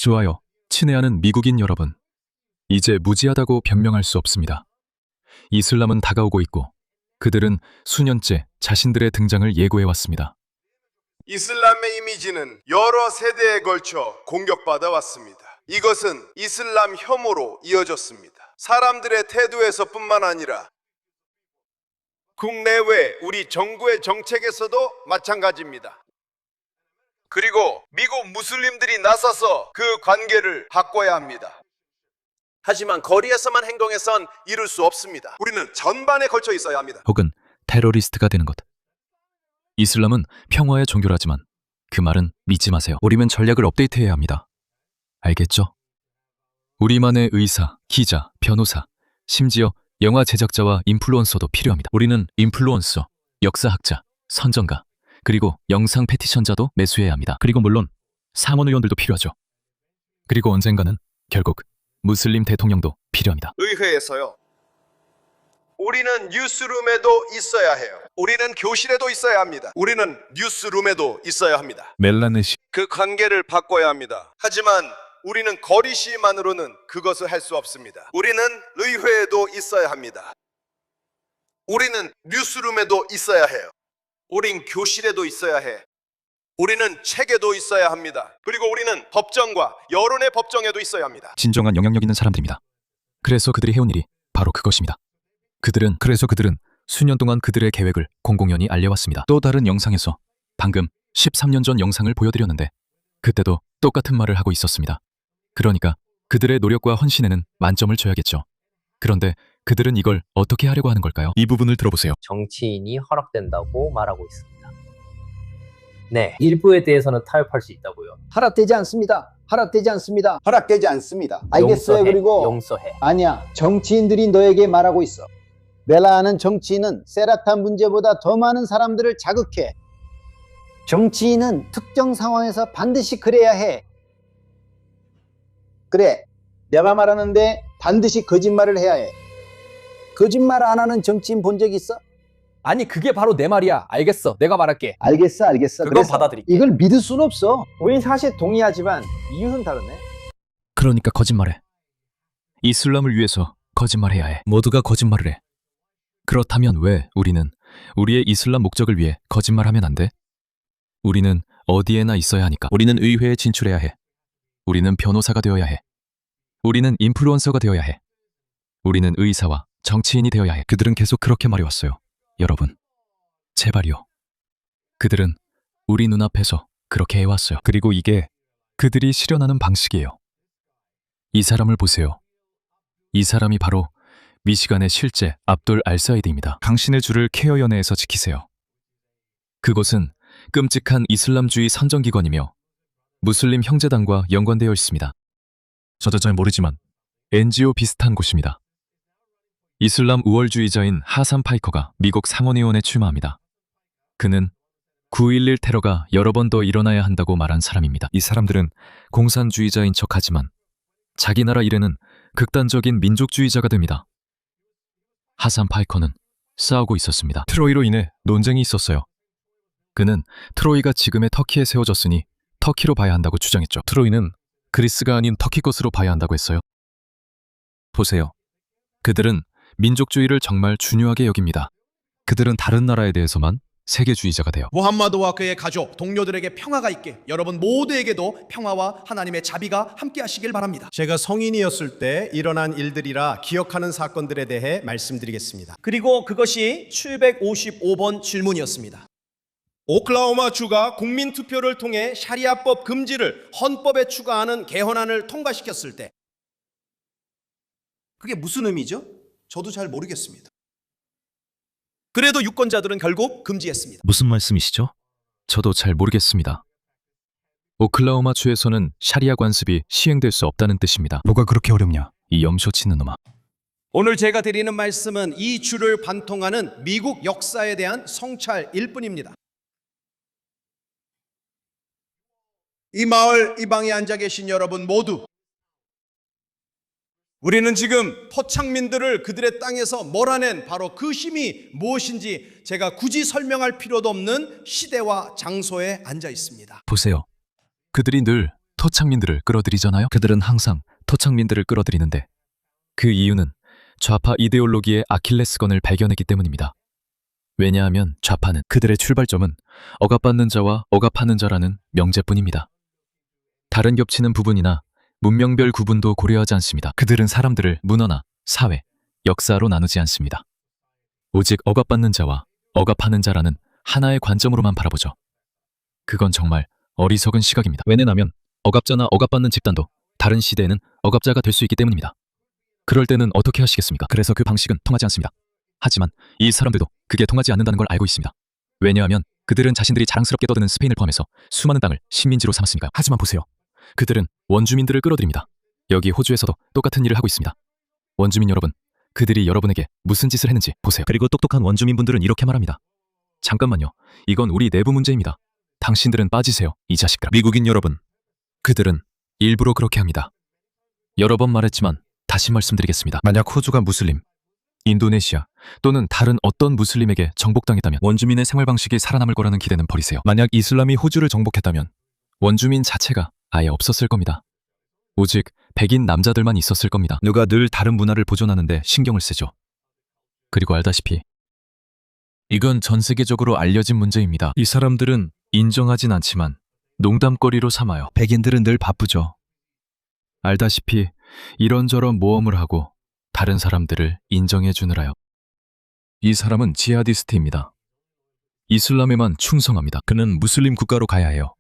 좋아요. 친애하는 미국인 여러분. 이제 무지하다고 변명할 수 없습니다. 이슬람은 다가오고 있고 그들은 수년째 자신들의 등장을 예고해왔습니다. 이슬람의 이미지는 여러 세대에 걸쳐 공격받아 왔습니다. 이것은 이슬람 혐오로 이어졌습니다. 사람들의 태도에서뿐만 아니라 국내외 우리 정부의 정책에서도 마찬가지입니다. 그리고 미국 무슬림들이 나서서 그 관계를 바꿔야 합니다. 하지만 거리에서만 행동해선 이룰 수 없습니다. 우리는 전반에 걸쳐 있어야 합니다. 혹은 테러리스트가 되는 것. 이슬람은 평화의 종교라지만 그 말은 믿지 마세요. 우리는 전략을 업데이트해야 합니다. 알겠죠? 우리만의 의사, 기자, 변호사, 심지어 영화 제작자와 인플루언서도 필요합니다. 우리는 인플루언서, 역사학자, 선전가, 그리고 영상 패티션자도 매수해야 합니다. 그리고 물론 상원 의원들도 필요하죠. 그리고 언젠가는 결국 무슬림 대통령도 필요합니다. 의회에서요. 우리는 뉴스룸에도 있어야 해요. 우리는 교실에도 있어야 합니다. 우리는 뉴스룸에도 있어야 합니다. 멜라네시 그 관계를 바꿔야 합니다. 하지만 우리는 거리 시위만으로는 그것을 할 수 없습니다. 우리는 의회에도 있어야 합니다. 우리는 뉴스룸에도 있어야 해요. 우린 교실에도 있어야 해. 우리는 책에도 있어야 합니다. 그리고 우리는 법정과 여론의 법정에도 있어야 합니다. 진정한 영향력 있는 사람들입니다. 그래서 그들이 해온 일이 바로 그것입니다. 그들은 수년 동안 그들의 계획을 공공연히 알려왔습니다. 또 다른 영상에서 방금 13년 전 영상을 보여드렸는데 그때도 똑같은 말을 하고 있었습니다. 그러니까 그들의 노력과 헌신에는 만점을 줘야겠죠. 그런데 그들은 이걸 어떻게 하려고 하는 걸까요? 이 부분을 들어보세요. 정치인이 허락된다고 말하고 있습니다. 네, 일부에 대해서는 타협할 수 있다고요. 허락되지 않습니다. 허락되지 않습니다. 허락되지 않습니다. 알겠어요. 용서해, 그리고 용서해. 아니야. 정치인들이 너에게 말하고 있어. 멜라하는 정치인은 세라탄 문제보다 더 많은 사람들을 자극해. 정치인은 특정 상황에서 반드시 그래야 해. 그래. 내가 말하는데 반드시 거짓말을 해야 해. 거짓말 안 하는 정치인 본 적 있어? 아니 그게 바로 내 말이야. 알겠어. 내가 말할게. 알겠어. 그건 그래서 받아들일게. 이걸 믿을 수는 없어. 우린 사실 동의하지만 이유는 다르네. 그러니까 거짓말해. 이슬람을 위해서 거짓말해야 해. 모두가 거짓말을 해. 그렇다면 왜 우리는 우리의 이슬람 목적을 위해 거짓말하면 안 돼? 우리는 어디에나 있어야 하니까. 우리는 의회에 진출해야 해. 우리는 변호사가 되어야 해. 우리는 인플루언서가 되어야 해. 우리는 의사와 정치인이 되어야 해. 그들은 계속 그렇게 말해왔어요. 여러분, 제발요. 그들은 우리 눈앞에서 그렇게 해왔어요. 그리고 이게 그들이 실현하는 방식이에요. 이 사람을 보세요. 이 사람이 바로 미시간의 실제 압돌 알사이드입니다. 당신의 주를 케어 연회에서 지키세요. 그곳은 끔찍한 이슬람주의 선정기관이며 무슬림 형제단과 연관되어 있습니다. 저도 잘 모르지만 NGO 비슷한 곳입니다. 이슬람 우월주의자인 하산 파이커가 미국 상원의원에 출마합니다. 그는 9.11 테러가 여러 번 더 일어나야 한다고 말한 사람입니다. 이 사람들은 공산주의자인 척하지만 자기 나라 일에는 극단적인 민족주의자가 됩니다. 하산 파이커는 싸우고 있었습니다. 트로이로 인해 논쟁이 있었어요. 그는 트로이가 지금의 터키에 세워졌으니 터키로 봐야 한다고 주장했죠. 트로이는 그리스가 아닌 터키 것으로 봐야 한다고 했어요. 보세요. 그들은 민족주의를 정말 중요하게 여깁니다. 그들은 다른 나라에 대해서만 세계주의자가 돼요. 무함마드와 그의 가족, 동료들에게 평화가 있게 여러분 모두에게도 평화와 하나님의 자비가 함께 하시길 바랍니다. 제가 성인이었을 때 일어난 일들이라 기억하는 사건들에 대해 말씀드리겠습니다. 그리고 그것이 755번 질문이었습니다. 오클라호마 주가 국민투표를 통해 샤리아법 금지를 헌법에 추가하는 개헌안을 통과시켰을 때 그게 무슨 의미죠? 저도 잘 모르겠습니다. 그래도 유권자들은 결국 금지했습니다. 무슨 말씀이시죠? 저도 잘 모르겠습니다. 오클라호마 주에서는 샤리아 관습이 시행될 수 없다는 뜻입니다. 뭐가 그렇게 어렵냐? 이 염소 치는 놈아. 오늘 제가 드리는 말씀은 이 주를 관통하는 미국 역사에 대한 성찰일 뿐입니다. 이 마을 이 방에 앉아 계신 여러분 모두 우리는 지금 토착민들을 그들의 땅에서 몰아낸 바로 그 힘이 무엇인지 제가 굳이 설명할 필요도 없는 시대와 장소에 앉아 있습니다. 보세요. 그들이 늘 토착민들을 끌어들이잖아요. 그들은 항상 토착민들을 끌어들이는데 그 이유는 좌파 이데올로기의 아킬레스건을 발견했기 때문입니다. 왜냐하면 좌파는 그들의 출발점은 억압받는 자와 억압하는 자라는 명제뿐입니다. 다른 겹치는 부분이나 문명별 구분도 고려하지 않습니다. 그들은 사람들을 문화나 사회, 역사로 나누지 않습니다. 오직 억압받는 자와 억압하는 자라는 하나의 관점으로만 바라보죠. 그건 정말 어리석은 시각입니다. 왜냐하면 억압자나 억압받는 집단도 다른 시대에는 억압자가 될 수 있기 때문입니다. 그럴 때는 어떻게 하시겠습니까? 그래서 그 방식은 통하지 않습니다. 하지만 이 사람들도 그게 통하지 않는다는 걸 알고 있습니다. 왜냐하면 그들은 자신들이 자랑스럽게 떠드는 스페인을 포함해서 수많은 땅을 식민지로 삼았으니까요. 하지만 보세요. 그들은 원주민들을 끌어들입니다. 여기 호주에서도 똑같은 일을 하고 있습니다. 원주민 여러분, 그들이 여러분에게 무슨 짓을 했는지 보세요. 그리고 똑똑한 원주민분들은 이렇게 말합니다. 잠깐만요. 이건 우리 내부 문제입니다. 당신들은 빠지세요, 이 자식들. 미국인 여러분, 그들은 일부러 그렇게 합니다. 여러 번 말했지만 다시 말씀드리겠습니다. 만약 호주가 무슬림, 인도네시아 또는 다른 어떤 무슬림에게 정복당했다면 원주민의 생활 방식이 살아남을 거라는 기대는 버리세요. 만약 이슬람이 호주를 정복했다면 원주민 자체가 아예 없었을 겁니다. 오직 백인 남자들만 있었을 겁니다. 누가 늘 다른 문화를 보존하는데 신경을 쓰죠. 그리고 알다시피 이건 전 세계적으로 알려진 문제입니다. 이 사람들은 인정하진 않지만 농담거리로 삼아요. 백인들은 늘 바쁘죠. 알다시피 이런저런 모험을 하고 다른 사람들을 인정해 주느라요. 이 사람은 지하디스트입니다. 이슬람에만 충성합니다. 그는 무슬림 국가로 가야 해요.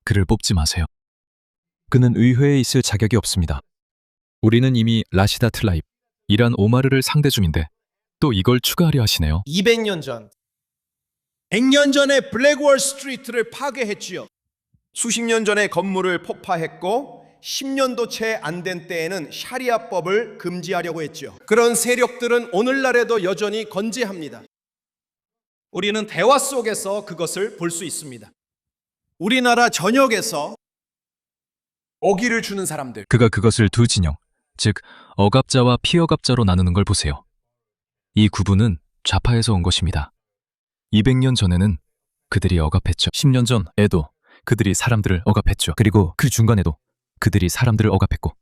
그를 뽑지 마세요. 그는 의회에 있을 자격이 없습니다. 우리는 이미 라시다 틀라입, 이란 오마르를 상대 중인데 또 이걸 추가하려 하시네요. 200년 전, 100년 전에 블랙월 스트리트를 파괴했지요. 수십 년 전에 건물을 폭파했고 10년도 채 안 된 때에는 샤리아법을 금지하려고 했죠. 그런 세력들은 오늘날에도 여전히 건재합니다. 우리는 대화 속에서 그것을 볼 수 있습니다. 우리나라 전역에서 어기를 주는 사람들, 그가 그것을 두 진영, 즉 억압자와 피억압자로 나누는 걸 보세요. 이 구분은 좌파에서 온 것입니다. 200년 전에는 그들이 억압했죠. 10년 전에도 그들이 사람들을 억압했죠. 그리고 그 중간에도 그들이 사람들을 억압했고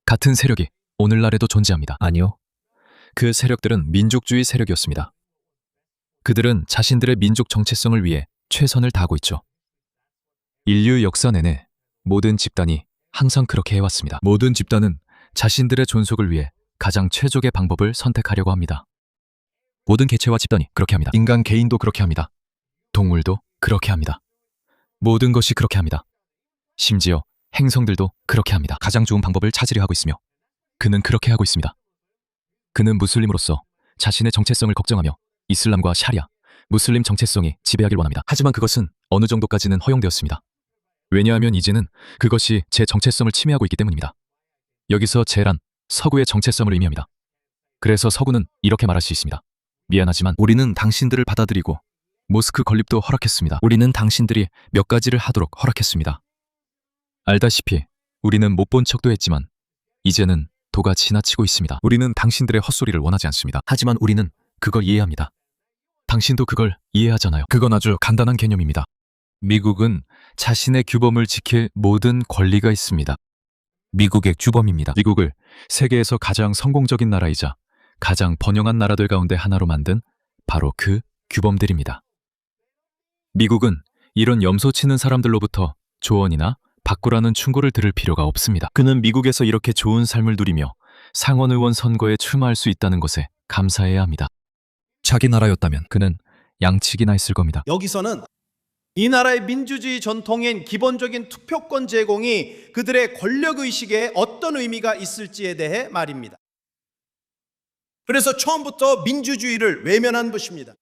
같은 세력이 오늘날에도 존재합니다. 아니요. 그 세력들은 민족주의 세력이었습니다. 그들은 자신들의 민족 정체성을 위해 최선을 다하고 있죠. 인류 역사 내내 모든 집단이 항상 그렇게 해왔습니다. 모든 집단은 자신들의 존속을 위해 가장 최적의 방법을 선택하려고 합니다. 모든 개체와 집단이 그렇게 합니다. 인간 개인도 그렇게 합니다. 동물도 그렇게 합니다. 모든 것이 그렇게 합니다. 심지어 행성들도 그렇게 합니다. 가장 좋은 방법을 찾으려 하고 있으며 그는 그렇게 하고 있습니다. 그는 무슬림으로서 자신의 정체성을 걱정하며 이슬람과 샤리아, 무슬림 정체성이 지배하길 원합니다. 하지만 그것은 어느 정도까지는 허용되었습니다. 왜냐하면 이제는 그것이 제 정체성을 침해하고 있기 때문입니다. 여기서 제란, 서구의 정체성을 의미합니다. 그래서 서구는 이렇게 말할 수 있습니다. 미안하지만 우리는 당신들을 받아들이고 모스크 건립도 허락했습니다. 우리는 당신들이 몇 가지를 하도록 허락했습니다. 알다시피 우리는 못 본 척도 했지만 이제는 도가 지나치고 있습니다. 우리는 당신들의 헛소리를 원하지 않습니다. 하지만 우리는 그걸 이해합니다. 당신도 그걸 이해하잖아요. 그건 아주 간단한 개념입니다. 미국은 자신의 규범을 지킬 모든 권리가 있습니다. 미국의 규범입니다. 미국을 세계에서 가장 성공적인 나라이자 가장 번영한 나라들 가운데 하나로 만든 바로 그 규범들입니다. 미국은 이런 염소 치는 사람들로부터 조언이나 바꾸라는 충고를 들을 필요가 없습니다. 그는 미국에서 이렇게 좋은 삶을 누리며 상원의원 선거에 출마할 수 있다는 것에 감사해야 합니다. 자기 나라였다면 그는 양측이나 했을 겁니다. 여기서는 이 나라의 민주주의 전통인 기본적인 투표권 제공이 그들의 권력의식에 어떤 의미가 있을지에 대해 말입니다. 그래서 처음부터 민주주의를 외면한 것입니다.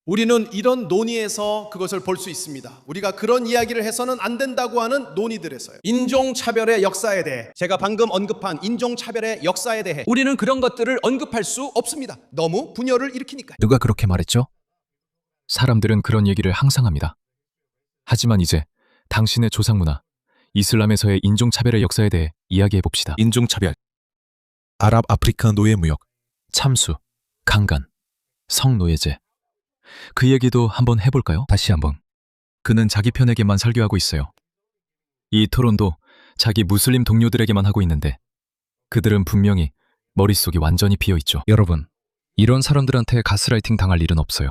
우리는 이런 논의에서 그것을 볼 수 있습니다. 우리가 그런 이야기를 해서는 안 된다고 하는 논의들에서요. 인종차별의 역사에 대해, 제가 방금 언급한 인종차별의 역사에 대해 우리는 그런 것들을 언급할 수 없습니다. 너무 분열을 일으키니까요. 누가 그렇게 말했죠? 사람들은 그런 얘기를 항상 합니다. 하지만 이제 당신의 조상문화, 이슬람에서의 인종차별의 역사에 대해 이야기해봅시다. 인종차별, 아랍 아프리카 노예무역, 참수, 강간, 성노예제. 그 얘기도 한번 해볼까요? 다시 한번. 그는 자기 편에게만 설교하고 있어요. 이 토론도 자기 무슬림 동료들에게만 하고 있는데 그들은 분명히 머릿속이 완전히 비어있죠. 여러분, 이런 사람들한테 가스라이팅 당할 일은 없어요.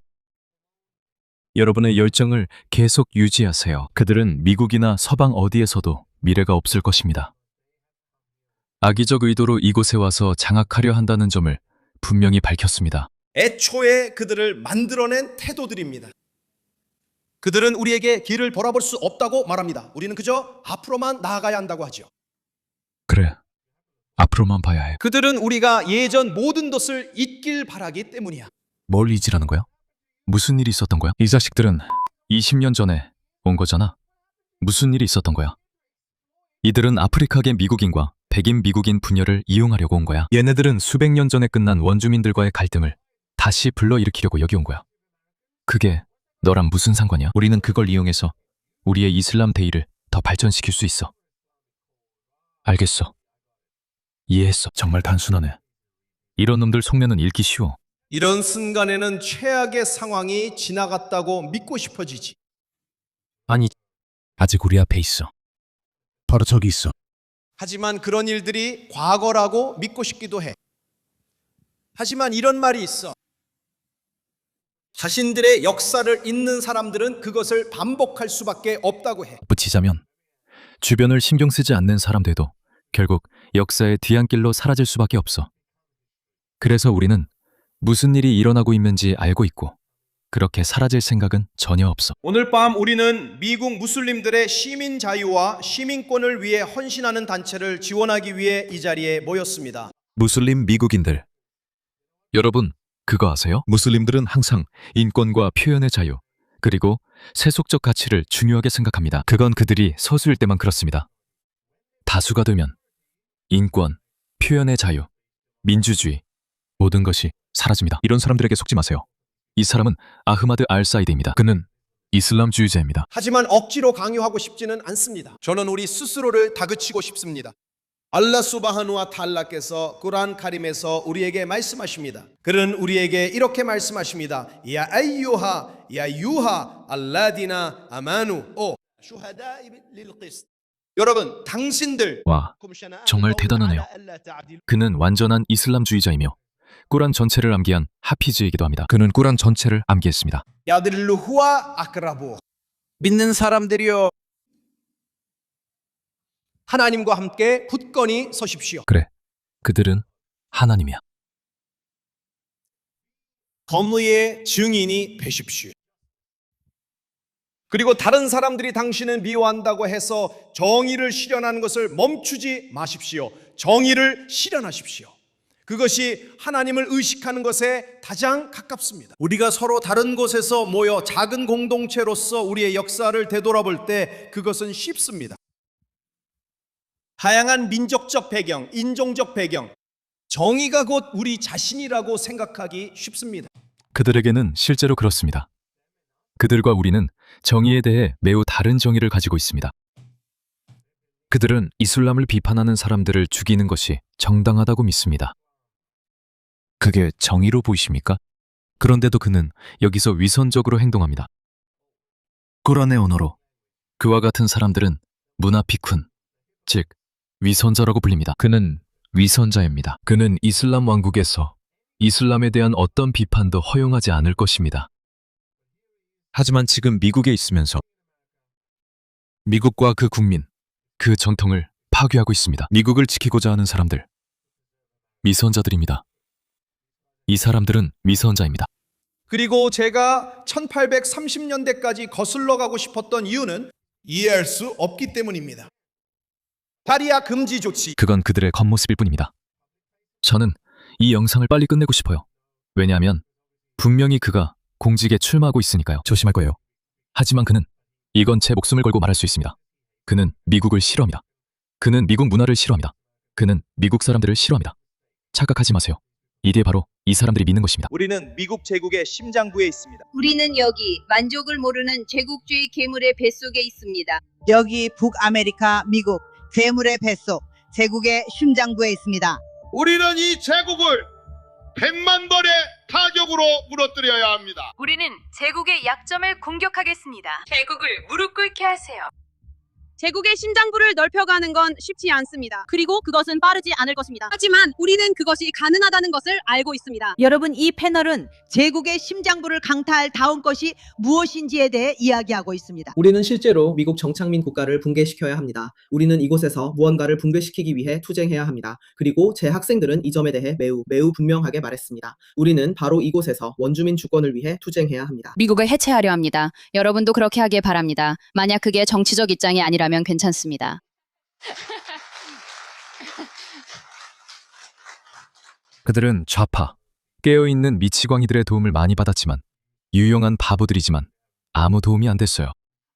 여러분의 열정을 계속 유지하세요. 그들은 미국이나 서방 어디에서도 미래가 없을 것입니다. 악의적 의도로 이곳에 와서 장악하려 한다는 점을 분명히 밝혔습니다. 애초에 그들을 만들어낸 태도들입니다. 그들은 우리에게 길을 돌아볼 수 없다고 말합니다. 우리는 그저 앞으로만 나아가야 한다고 하죠. 그래, 앞으로만 봐야 해. 그들은 우리가 예전 모든 것을 잊길 바라기 때문이야. 뭘 잊으라는 거야? 무슨 일이 있었던 거야? 이 자식들은 20년 전에 온 거잖아. 무슨 일이 있었던 거야? 이들은 아프리카계 미국인과 백인 미국인 분열을 이용하려고 온 거야. 얘네들은 수백 년 전에 끝난 원주민들과의 갈등을 다시 불러일으키려고 여기 온 거야. 그게 너랑 무슨 상관이야? 우리는 그걸 이용해서 우리의 이슬람 대의를 더 발전시킬 수 있어. 알겠어. 이해했어. 정말 단순하네. 이런 놈들 속내는 읽기 쉬워. 이런 순간에는 최악의 상황이 지나갔다고 믿고 싶어지지. 아니, 아직 우리 앞에 있어. 바로 저기 있어. 하지만 그런 일들이 과거라고 믿고 싶기도 해. 하지만 이런 말이 있어. 자신들의 역사를 잊는 사람들은 그것을 반복할 수밖에 없다고 해. 붙이자면 주변을 신경 쓰지 않는 사람들도 결국 역사의 뒤안길로 사라질 수밖에 없어. 그래서 우리는 무슨 일이 일어나고 있는지 알고 있고 그렇게 사라질 생각은 전혀 없어. 오늘 밤 우리는 미국 무슬림들의 시민 자유와 시민권을 위해 헌신하는 단체를 지원하기 위해 이 자리에 모였습니다. 무슬림 미국인들, 여러분 그거 아세요? 무슬림들은 항상 인권과 표현의 자유 그리고 세속적 가치를 중요하게 생각합니다. 그건 그들이 소수일 때만 그렇습니다. 다수가 되면 인권, 표현의 자유, 민주주의 모든 것이 사라집니다. 이런 사람들에게 속지 마세요. 이 사람은 아흐마드 알-사이드입니다. 그는 이슬람주의자입니다. 하지만 억지로 강요하고 싶지는 않습니다. 저는 우리 스스로를 다그치고 싶습니다. 알라 수바하누와 탈라께서 꾸란 카림에서 우리에게 말씀하십니다. 그는 우리에게 이렇게 말씀하십니다. 야 아이유하 야 유하 알라디나 아마누 오 슈하다 릴 qiст. 여러분, 당신들 와, 정말 대단하네요. 그는 완전한 이슬람주의자이며 꾸란 전체를 암기한 하피즈이기도 합니다. 그는 꾸란 전체를 암기했습니다. 야들루후와 아크라부. 믿는 사람들이여, 하나님과 함께 굳건히 서십시오. 그래, 그들은 하나님이야. 검의의 증인이 되십시오. 그리고 다른 사람들이 당신을 미워한다고 해서 정의를 실현하는 것을 멈추지 마십시오. 정의를 실현하십시오. 그것이 하나님을 의식하는 것에 가장 가깝습니다. 우리가 서로 다른 곳에서 모여 작은 공동체로서 우리의 역사를 되돌아볼 때 그것은 쉽습니다. 다양한 민족적 배경, 인종적 배경, 정의가 곧 우리 자신이라고 생각하기 쉽습니다. 그들에게는 실제로 그렇습니다. 그들과 우리는 정의에 대해 매우 다른 정의를 가지고 있습니다. 그들은 이슬람을 비판하는 사람들을 죽이는 것이 정당하다고 믿습니다. 그게 정의로 보이십니까? 그런데도 그는 여기서 위선적으로 행동합니다. 꾸란의 언어로 그와 같은 사람들은 무나피쿤, 즉 위선자라고 불립니다. 그는 위선자입니다. 그는 이슬람 왕국에서 이슬람에 대한 어떤 비판도 허용하지 않을 것입니다. 하지만 지금 미국에 있으면서 미국과 그 국민, 그 전통을 파괴하고 있습니다. 미국을 지키고자 하는 사람들, 위선자들입니다. 이 사람들은 위선자입니다. 그리고 제가 1830년대까지 거슬러 가고 싶었던 이유는 이해할 수 없기 때문입니다. 다리아 금지 조치. 그건 그들의 겉모습일 뿐입니다. 저는 이 영상을 빨리 끝내고 싶어요. 왜냐하면 분명히 그가 공직에 출마하고 있으니까요. 조심할 거예요. 하지만 그는 이건 제 목숨을 걸고 말할 수 있습니다. 그는 미국을 싫어합니다. 그는 미국 문화를 싫어합니다. 그는 미국 사람들을 싫어합니다. 착각하지 마세요. 이게 바로 이 사람들이 믿는 것입니다. 우리는 미국 제국의 심장부에 있습니다. 우리는 여기 만족을 모르는 제국주의 괴물의 뱃속에 있습니다. 여기 북아메리카 미국 괴물의 뱃속 제국의 심장부에 있습니다. 우리는 이 제국을 100만 벌의 타격으로 무너뜨려야 합니다. 우리는 제국의 약점을 공격하겠습니다. 제국을 무릎 꿇게 하세요. 제국의 심장부를 넓혀가는 건 쉽지 않습니다. 그리고 그것은 빠르지 않을 것입니다. 하지만 우리는 그것이 가능하다는 것을 알고 있습니다. 여러분, 이 패널은 제국의 심장부를 강타할 다음 것이 무엇인지에 대해 이야기하고 있습니다. 우리는 실제로 미국 정착민 국가를 붕괴시켜야 합니다. 우리는 이곳에서 무언가를 붕괴시키기 위해 투쟁해야 합니다. 그리고 제 학생들은 이 점에 대해 매우 분명하게 말했습니다. 우리는 바로 이곳에서 원주민 주권을 위해 투쟁해야 합니다. 미국을 해체하려 합니다. 여러분도 그렇게 하길 바랍니다. 만약 그게 정치적 입장이 아니라면 괜찮습니다. 그들은 좌파, 깨어있는 미치광이들의 도움을 많이 받았지만 유용한 바보들이지만 아무 도움이 안 됐어요.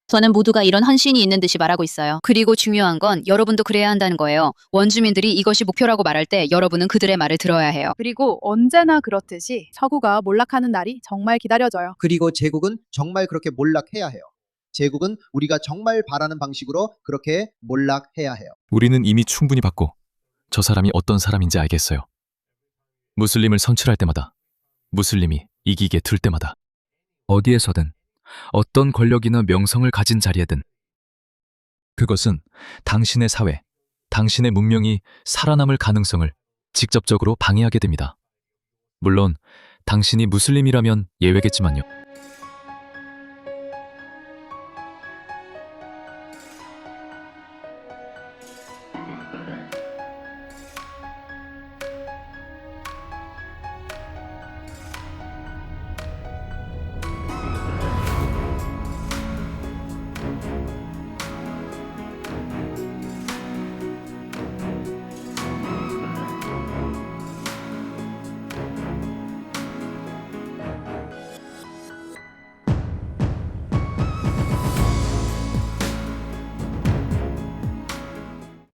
저는 모두가 이런 헌신이 있는 듯이 말하고 있어요. 그리고 중요한 건 여러분도 그래야 한다는 거예요. 원주민들이 이것이 목표라고 말할 때 여러분은 그들의 말을 들어야 해요. 그리고 언제나 그렇듯이 서구가 몰락하는 날이 정말 기다려져요. 그리고 제국은 정말 그렇게 몰락해야 해요. 제국은 우리가 정말 바라는 방식으로 그렇게 몰락해야 해요. 우리는 이미 충분히 봤고 저 사람이 어떤 사람인지 알겠어요. 무슬림을 선출할 때마다, 무슬림이 이기게 될 때마다, 어디에서든 어떤 권력이나 명성을 가진 자리에든 그것은 당신의 사회, 당신의 문명이 살아남을 가능성을 직접적으로 방해하게 됩니다. 물론 당신이 무슬림이라면 예외겠지만요.